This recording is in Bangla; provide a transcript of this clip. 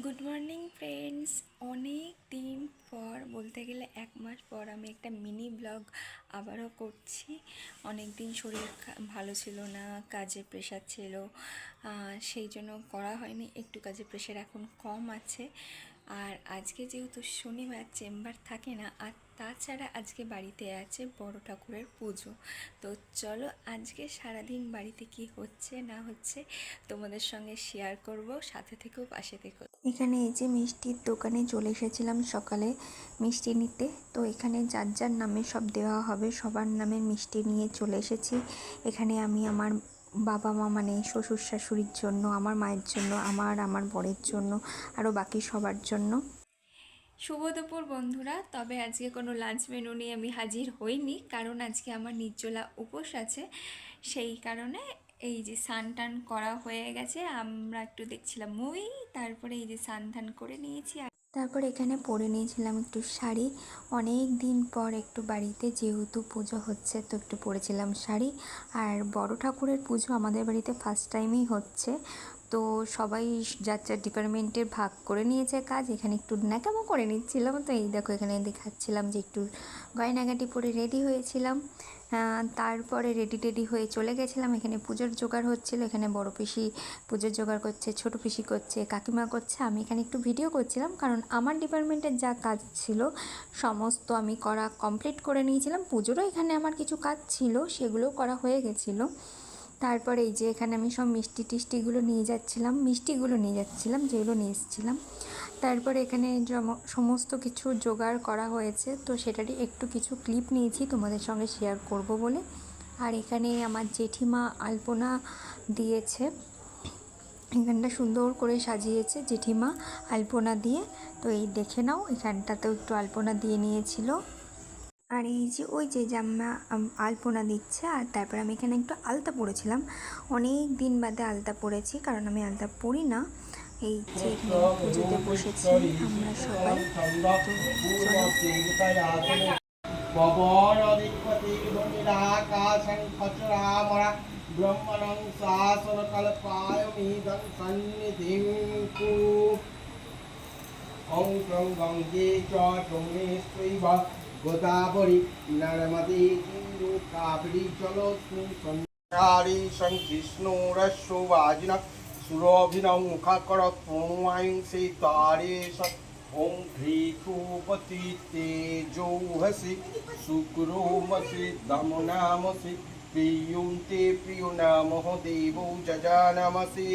Good morning friends. অনেক দিন পর, বলতে গেলে 1 মাস পর আমি একটা মিনি ব্লগ আবারও করছি। অনেক দিন শরীর ভালো ছিল না, কাজে প্রেশার ছিল, সেই জন্য করা হয়নি। একটু কাজের প্রেশার এখন কম আছে। আর আজকে যেহেতু শনিবার চেম্বার থাকে না, আর তাছাড়া আজকে বাড়িতে আছে বড় ঠাকুরের পুজো। তো চলো আজকে সারাদিন বাড়িতে কি হচ্ছে না হচ্ছে তোমাদের সঙ্গে শেয়ার করব। সাথে থেকেও পাশে থেকেও। এখানে এই যে মিষ্টির দোকানে চলে এসেছিলাম সকালে মিষ্টি নিতে। তো এখানে যার যার নামে সব দেওয়া হবে, সবার নামে মিষ্টি নিয়ে চলে এসেছি। এখানে আমি আমার বাবা মা মানে শ্বশুর শাশুড়ির জন্য, আমার মায়ের জন্য, আমার বরের জন্য, আরও বাকি সবার জন্য। শুভ দুপুর বন্ধুরা। তবে আজকে কোনো লাঞ্চ মেনু নিয়ে আমি হাজির হইনি, কারণ আজকে আমার নির্জলা উপোস আছে। সেই কারণে এই যে স্নান টান করা হয়ে গেছে, আমরা একটু দেখছিলাম মুভি, তারপরে এই যে স্নান টান করে নিয়েছি। তারপর এখানে পরে নিয়েছিলাম একটু শাড়ি। অনেক দিন পর একটু বাড়িতে যেহেতু পুজো হচ্ছে, তো একটু পরেছিলাম শাড়ি। আর বড় ঠাকুরের পুজো আমাদের বাড়িতে ফার্স্ট টাইমই হচ্ছে। তো সবাই যার যার ডিপার্টমেন্টের ভাগ করে নিয়েছে কাজ। এখানে একটু ন্যাকামো করে নিচ্ছিলাম। তো এই দেখো এখানে দেখাচ্ছিলাম যে একটু গয়নাগাটি পরে রেডি হয়েছিলাম। তারপরে রেডি হয়ে চলে গেছিলাম। এখানে পুজোর জোগাড় হচ্ছিলো। এখানে বড় পিসি পুজোর জোগাড় করছে, ছোট পিসি করছে, কাকিমা করছে। আমি এখানে একটু ভিডিও করছিলাম, কারণ আমার ডিপার্টমেন্টের যা কাজ ছিল সমস্ত আমি করা কমপ্লিট করে নিয়েছিলাম। পুজোরও এখানে আমার কিছু কাজ ছিল, সেগুলোও করা হয়ে গেছিলো। তারপরে এই যে এখানে আমি সব মিষ্টিগুলো নিয়ে যাচ্ছিলাম যেগুলো নিয়ে এসেছিলাম। তারপরে এখানে সমস্ত কিছু জোগাড় করা হয়েছে, তো সেটারই একটু কিছু ক্লিপ নিয়েছি তোমাদের সঙ্গে শেয়ার করব বলে। আর এখানে আমার জেঠিমা আলপনা দিয়েছে, এখানটা সুন্দর করে সাজিয়েছে জেঠিমা আলপনা দিয়ে। তো এই দেখে নাও, এখানটাতেও একটু আলপনা দিয়ে নিয়েছিল। আর এই যে ওই যে জামা আলপনা দিচ্ছে। আর তারপর আমি এখানে একটু আলতা পরেছিলাম, অনেক দিন বাদে আলতা পরেছি, কারণ আমি আলতা পরি না। এই যে পুজোতে বসেছি আমরা সবাই। गोदावरी नर्मदे सिंधु कावेरी जलोस्मिन् सन्निधाने संकृष्णोरश्रुवाजिनः सुरभिनौ मुखाकरत्वं तारे ॐ ह्रीतुपति तेजोहसि सुकुरोमसि दमनामसि प्रियुं ते प्रियो नमः देवो जजानमसि।